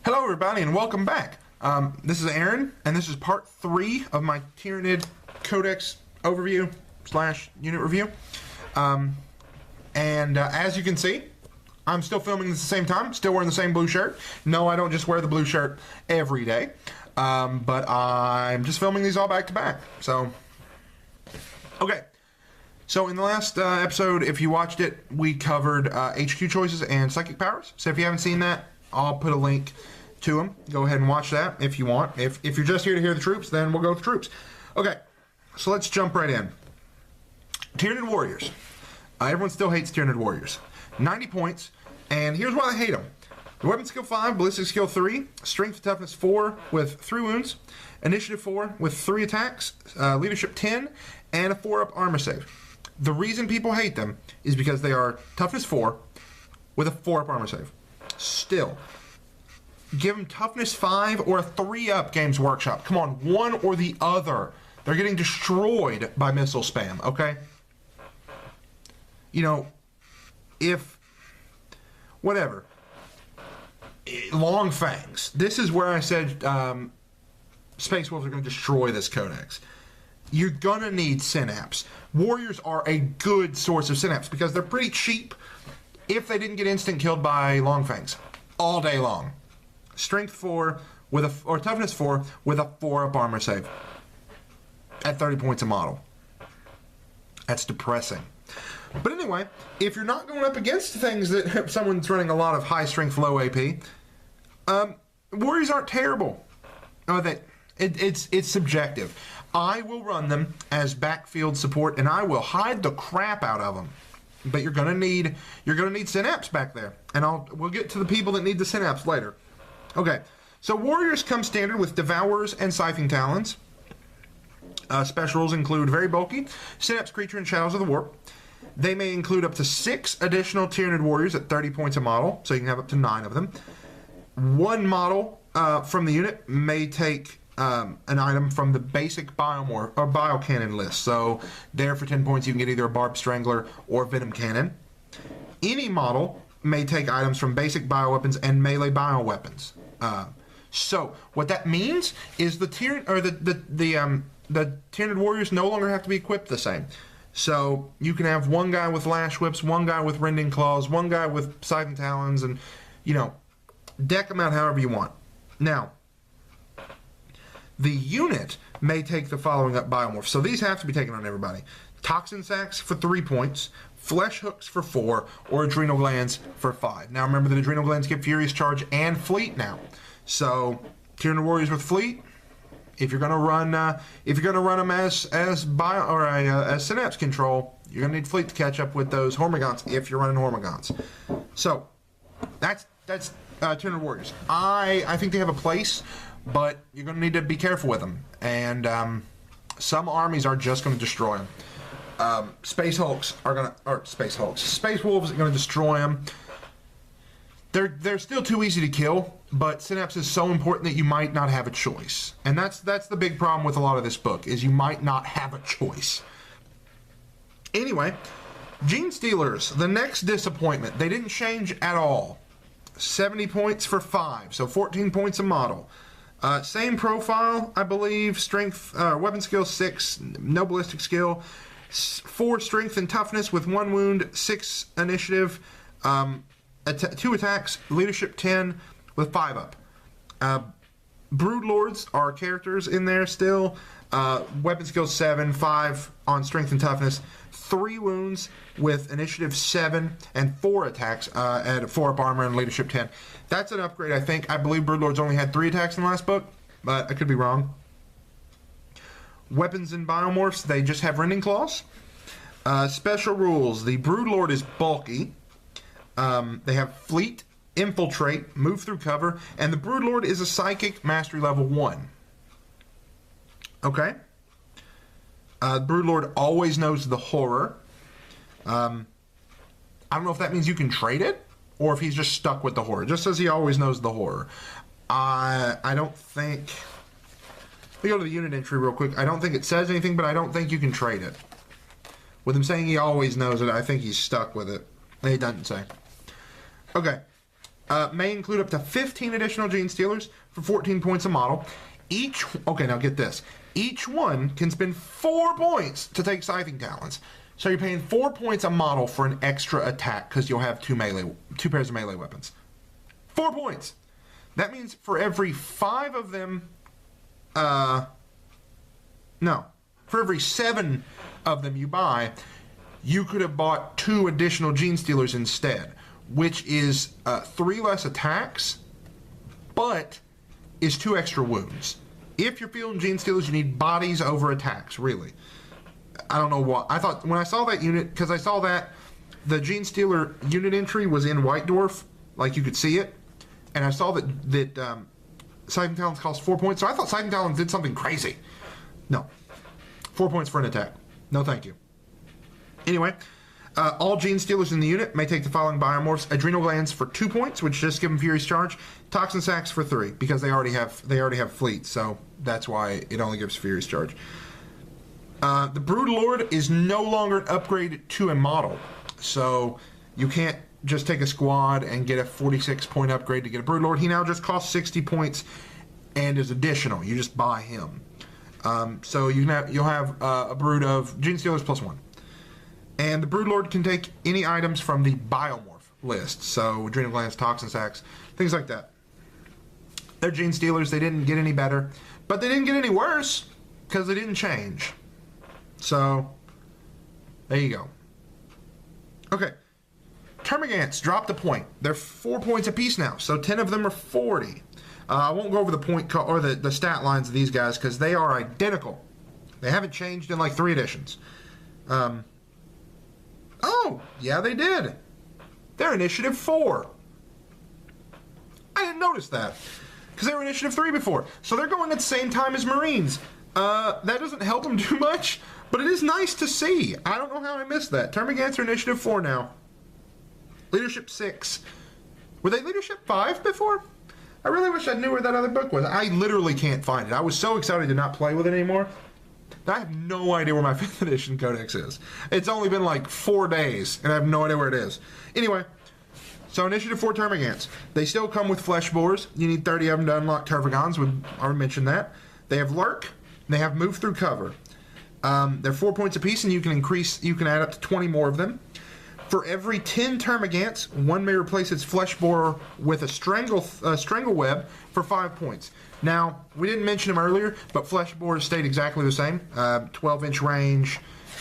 Hello everybody and welcome back. This is Aaron and this is part 3 of my Tyranid Codex overview / unit review. As you can see, I'm still filming this at the same time, still wearing the same blue shirt. No, I don't just wear the blue shirt every day, but I'm just filming these all back to back. So, okay. So in the last episode, if you watched it, we covered HQ choices and psychic powers. So if you haven't seen that, I'll put a link to them. Go ahead and watch that if you want. If you're just here to hear the troops, then we'll go with the troops. Okay, so let's jump right in. Tyranid Warriors. Everyone still hates Tyranid Warriors. 90 points, and here's why they hate them. The weapon skill 5, ballistic skill 3, strength and toughness 4 with 3 wounds, initiative 4 with 3 attacks, leadership 10, and a 4-up armor save. The reason people hate them is because they are toughness 4 with a 4-up armor save. Still, give them toughness 5 or a 3-up Games Workshop. Come on, one or the other. They're getting destroyed by missile spam, okay? You know, if... whatever. Long Fangs. This is where I said Space Wolves are going to destroy this codex. You're going to need Synapse. Warriors are a good source of Synapse because they're pretty cheap if they didn't get instant killed by Long Fangs all day long. Strength 4 with or toughness 4 with a 4-up armor save at 30 points a model. That's depressing. But anyway, if you're not going up against things that someone's running a lot of high strength, low AP, Warriors aren't terrible. It's subjective. I will run them as backfield support, and I will hide the crap out of them. But you're gonna need Synapse back there, and we'll get to the people that need the Synapse later. Okay, so Warriors come standard with Devourers and Scything Talons. Special rules include very bulky, Synapse creature, and Shadows of the Warp. They may include up to 6 additional Tyranid Warriors at 30 points a model, so you can have up to 9 of them. One model from the unit may take an item from the basic Biocannon list. So there for 10 points you can get either a Barbed Strangler or Venom Cannon. Any model may take items from basic bioweapons and melee bioweapons. So what that means is the Tyranid Warriors no longer have to be equipped the same. So you can have one guy with Lash Whips, one guy with Rending Claws, one guy with Scything Talons, and, you know, deck them out however you want. Now, the unit may take the following up biomorphs. So these have to be taken on everybody. Toxin Sacs for 3 points, Flesh Hooks for 4, or Adrenal Glands for 5. Now remember that Adrenal Glands get Furious Charge and Fleet now. So Tyranid Warriors with Fleet. If you're gonna run them as Synapse control, you're gonna need Fleet to catch up with those Hormagaunts if you're running Hormagaunts. So that's Tyranid Warriors. I think they have a place, but you're gonna need to be careful with them. And some armies are just gonna destroy them. Space Wolves are gonna destroy them. They're still too easy to kill, but Synapse is so important that you might not have a choice. And that's the big problem with a lot of this book, is you might not have a choice. Anyway, Gene Stealers, the next disappointment. They didn't change at all. 70 points for 5, so 14 points a model. Same profile, I believe. Strength, weapon skill 6, no ballistic skill. 4 strength and toughness with 1 wound, 6 initiative. 2 attacks, leadership 10 with 5 up. Broodlords are characters in there still. Weapon skill 7, 5 on strength and toughness, 3 wounds with initiative 7 and 4 attacks at 4-up armor and leadership 10. That's an upgrade, I think. I believe Broodlords only had 3 attacks in the last book, but I could be wrong. Weapons and biomorphs, they just have Rending Claws. Special rules, the Broodlord is bulky. They have Fleet, Infiltrate, Move Through Cover, and the Broodlord is a Psychic Mastery level 1. Okay? Broodlord always knows the Horror. I don't know if that means you can trade it, or if he's just stuck with the Horror. It just says he always knows the Horror. I don't think... Let me go to the unit entry real quick. I don't think it says anything, but I don't think you can trade it. With him saying he always knows it, I think he's stuck with it. It doesn't say. Okay. may include up to 15 additional gene stealers for 14 points a model. Okay, now get this. Each one can spend 4 points to take Scything Talons. So you're paying 4 points a model for an extra attack because you'll have two pairs of melee weapons. 4 points. That means for every 5 of them, for every 7 of them you buy, you could have bought 2 additional Gene Stealers instead, which is 3 less attacks, but is 2 extra wounds. If you're fielding Gene Stealers, you need bodies over attacks, really. I don't know what. I thought when I saw that unit, because I saw that the Gene Stealer unit entry was in White Dwarf, like you could see it, and I saw that Scything Talons cost 4 points, so I thought Scything Talons did something crazy. No. 4 points for an attack. No thank you. Anyway, all Gene Stealers in the unit may take the following biomorphs: Adrenal Glands for 2 points, which just give them Fury's Charge; Toxin Sacs for 3, because they already have Fleet, so that's why it only gives Fury's Charge. The Brood Lord is no longer an upgrade to a model, so you can't just take a squad and get a 46-point upgrade to get a Brood Lord. He now just costs 60 points and is additional. You just buy him. So you'll have a brood of Gene Stealers plus 1. And the Brood Lord can take any items from the biomorph list, so Adrenal Glands, Toxin Sacs, things like that. They're Gene Stealers. They didn't get any better, but they didn't get any worse because they didn't change. So there you go. Okay. Termagants dropped a point. They're 4 points apiece now, so 10 of them are 40. I won't go over the point or the stat lines of these guys because they are identical. They haven't changed in like 3 editions. Oh, yeah, they did. They're initiative 4. I didn't notice that because they were initiative 3 before. So they're going at the same time as Marines. That doesn't help them too much, but it is nice to see. I don't know how I missed that. Termagants are initiative 4 now. Leadership 6. Were they leadership 5 before? I really wish I knew where that other book was. I literally can't find it. I was so excited to not play with it anymore. I have no idea where my 5th edition codex is. It's only been like 4 days, and I have no idea where it is. Anyway, so initiative 4 Termagants. They still come with flesh boars. You need 30 of them to unlock Tervagons. We already mentioned that. They have lurk. They have move through cover. They're 4 points apiece, and you can add up to 20 more of them. For every 10 Termagants, one may replace its flesh boar with a strangle web for 5 points. Now, we didn't mention them earlier, but flesh boars stayed exactly the same. 12-inch range.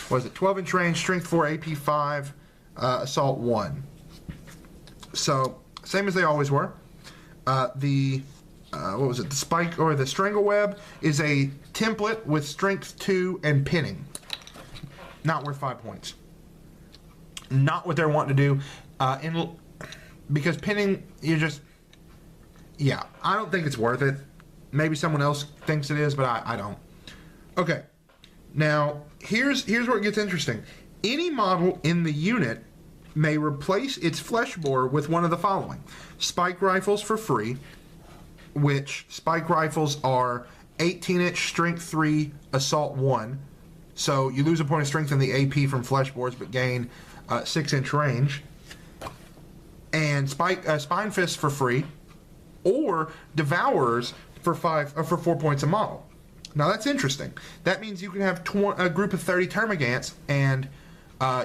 What is it? 12-inch range, strength 4, AP 5, assault 1. So, same as they always were. The spike or the strangle web is a template with strength 2 and pinning. Not worth 5 points. Not what they're wanting to do, because pinning, I don't think it's worth it. Maybe someone else thinks it is, but I don't. Okay, now here's where it gets interesting. Any model in the unit may replace its flesh boar with one of the following: spike rifles for free, which spike rifles are 18-inch, strength 3, assault 1. So you lose a point of strength in the AP from flesh boars, but gain 6-inch range. And spine fists for free, or devourers for 4 points a model. Now that's interesting. That means you can have a group of 30 Termagants, and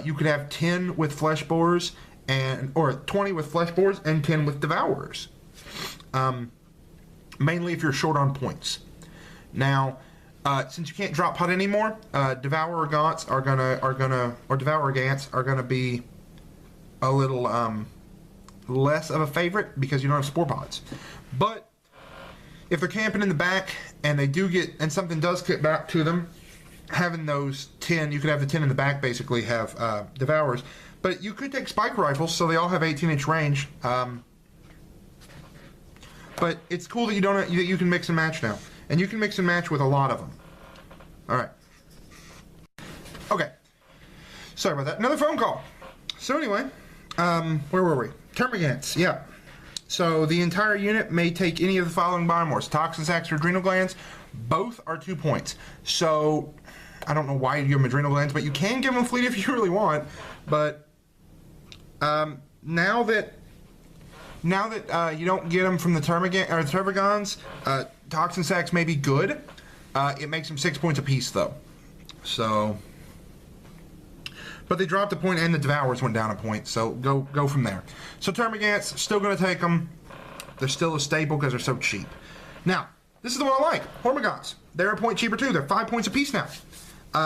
you could have 10 with flesh boars, or 20 with flesh boars and 10 with devourers. Mainly if you're short on points. Now, since you can't drop pod anymore, Devourer Gants are gonna be a little less of a favorite because you don't have spore pods. But if they're camping in the back and something does get back to them, having those 10, you could have the 10 in the back basically have Devourers. But you could take spike rifles, so they all have 18-inch range. But it's cool that you can mix and match now. And you can mix and match with a lot of them. Alright. Okay. Sorry about that. Another phone call. So anyway, where were we? Termagants, yeah. So the entire unit may take any of the following biomorphs: Toxin Sacs or Adrenal Glands. Both are 2 points. So I don't know why you give them Adrenal Glands, but you can give them Fleet if you really want. But now that now that you don't get them from the Termagants, Toxin Sacks may be good. It makes them 6 points apiece, though. So, but they dropped a point, and the Devourers went down a point. So go from there. So Termagants, still going to take them. They're still a staple because they're so cheap. Now, this is the one I like. Hormagaunts. They're a point cheaper too. They're 5 points apiece now.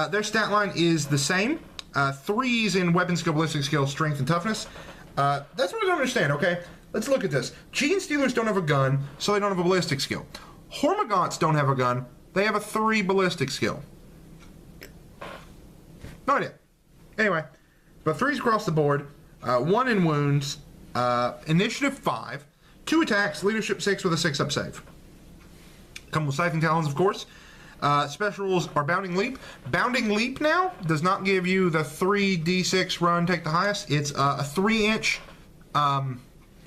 Their stat line is the same. 3s in weapon skill, ballistic skill, strength, and toughness. That's what I don't understand, okay? Let's look at this. Gene Stealers don't have a gun, so they don't have a ballistic skill. Hormagaunts don't have a gun. They have a 3 ballistic skill. No idea. Anyway, but 3s across the board. 1 in wounds. Initiative 5. 2 attacks. Leadership 6 with a 6-up save. Come with Scything Talons, of course. Special rules are Bounding Leap. Bounding Leap now does not give you the 3d6 run, take the highest. It's a 3-inch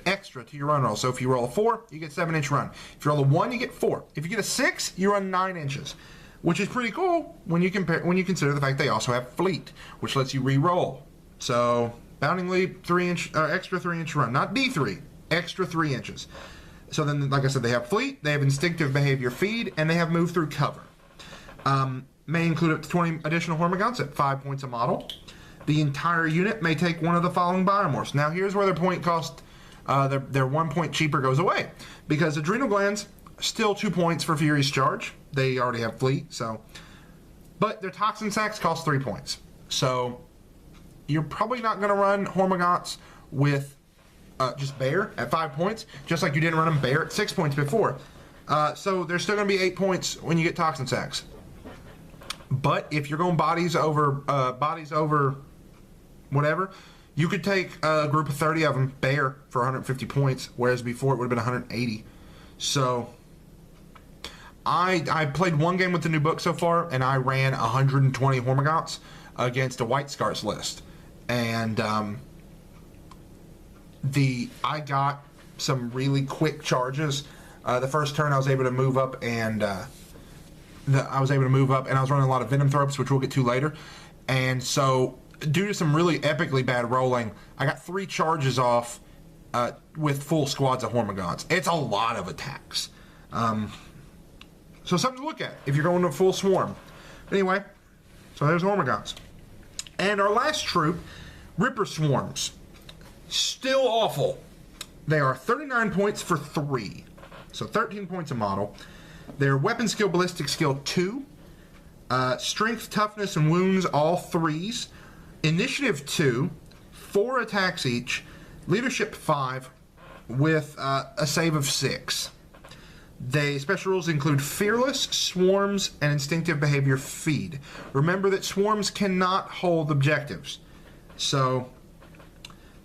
extra to your run roll. So if you roll a 4, you get 7-inch run. If you roll a 1, you get 4. If you get a 6, you run 9 inches, which is pretty cool when you consider the fact they also have Fleet, which lets you re-roll. So Bounding Leap, 3-inch extra 3-inch run, not D3, extra 3 inches. So then, like I said, they have Fleet, they have Instinctive Behavior Feed, and they have Move Through Cover. May include up to 20 additional Hormagaunts at 5 points a model. The entire unit may take one of the following biomorphs. Now, here's where their point cost, their 1 point cheaper goes away. Because Adrenal Glands, still 2 points for Furious Charge. They already have Fleet, so. But their Toxin Sacks cost 3 points. So, you're probably not going to run Hormagaunts with just Bear at 5 points, just like you didn't run them Bear at 6 points before. So there's still going to be 8 points when you get Toxin Sacks. But if you're going bodies over whatever, you could take a group of 30 of them Bear for 150 points, whereas before it would have been 180. So I played one game with the new book so far, and I ran 120 Hormagaunts against a White Scars list, and I got some really quick charges. The first turn I was able to move up, and I was running a lot of Venom Throps, which we'll get to later. And so, due to some really epically bad rolling, I got 3 charges off with full squads of Hormagaunts. It's a lot of attacks. So something to look at if you're going to a full swarm. Anyway, so there's Hormagaunts. And our last troop, Ripper Swarms. Still awful. They are 39 points for 3. So 13 points a model. Their weapon skill, ballistic skill 2. Strength, toughness, and wounds, all 3s. Initiative 2. 4 attacks each. Leadership 5 with a save of 6. Special rules include Fearless, Swarms, and Instinctive Behavior Feed. Remember that Swarms cannot hold objectives. So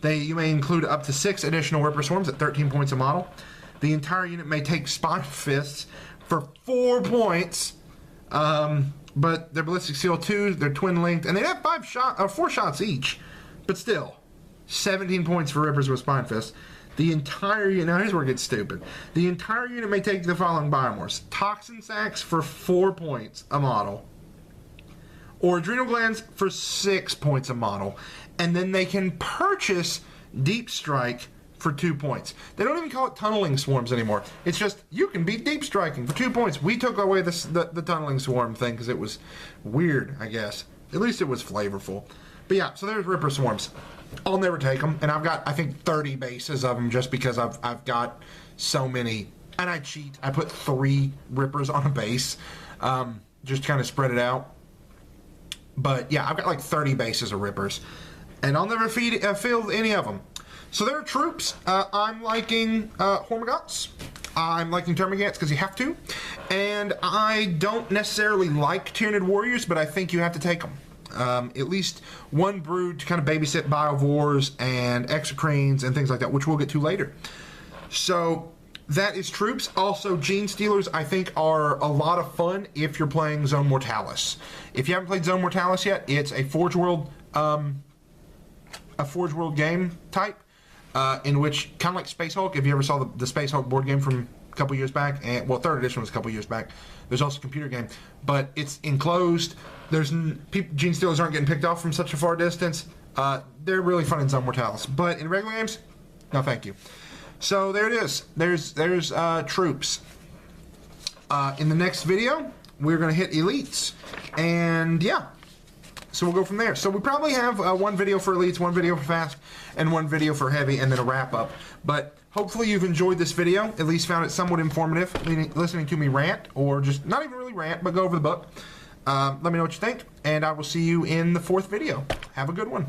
you may include up to 6 additional Ripper Swarms at 13 points a model. The entire unit may take Spine Fists for 4 points, but their ballistic skill 2, they're twin linked, and they have 4 shots each. But still, 17 points for Rippers with Spine Fists. The entire unit, now here's where it gets stupid. The entire unit may take the following biomorphs: Toxin Sacks for 4 points a model, or Adrenal Glands for 6 points a model, and then they can purchase Deep Strike for 2 points. They don't even call it Tunneling Swarms anymore. It's just, you can be Deep Striking for 2 points. We took away the Tunneling Swarm thing because it was weird, I guess. At least it was flavorful. But yeah, so there's Ripper Swarms. I'll never take them, and I've got, I think, 30 bases of them just because I've got so many. And I cheat. I put 3 Rippers on a base, just kind of spread it out. But yeah, I've got like 30 bases of Rippers, and I'll never field any of them. So there are troops. I'm liking Hormagaunts. I'm liking Termagants because you have to. And I don't necessarily like Tyranid Warriors, but I think you have to take them. At least one brood to kind of babysit Biovores and Exocrines and things like that, which we'll get to later. So that is troops. Also, Gene Stealers, I think, are a lot of fun if you're playing Zone Mortalis. If you haven't played Zone Mortalis yet, it's a Forge World game type, in which, kind of like Space Hulk, if you ever saw the Space Hulk board game from a couple years back, and well, 3rd edition was a couple years back. There's also a computer game, but it's enclosed. Gene Stealers aren't getting picked off from such a far distance. They're really fun in Zone Mortalis, but in regular games, no thank you. So there it is. There's troops. In the next video, we're going to hit elites. And yeah, so we'll go from there. So we probably have one video for elites, one video for fast, and one video for heavy, and then a wrap up. But hopefully you've enjoyed this video, at least found it somewhat informative, listening to me rant, or just not even really rant, but go over the book. Let me know what you think, and I will see you in the 4th video. Have a good one.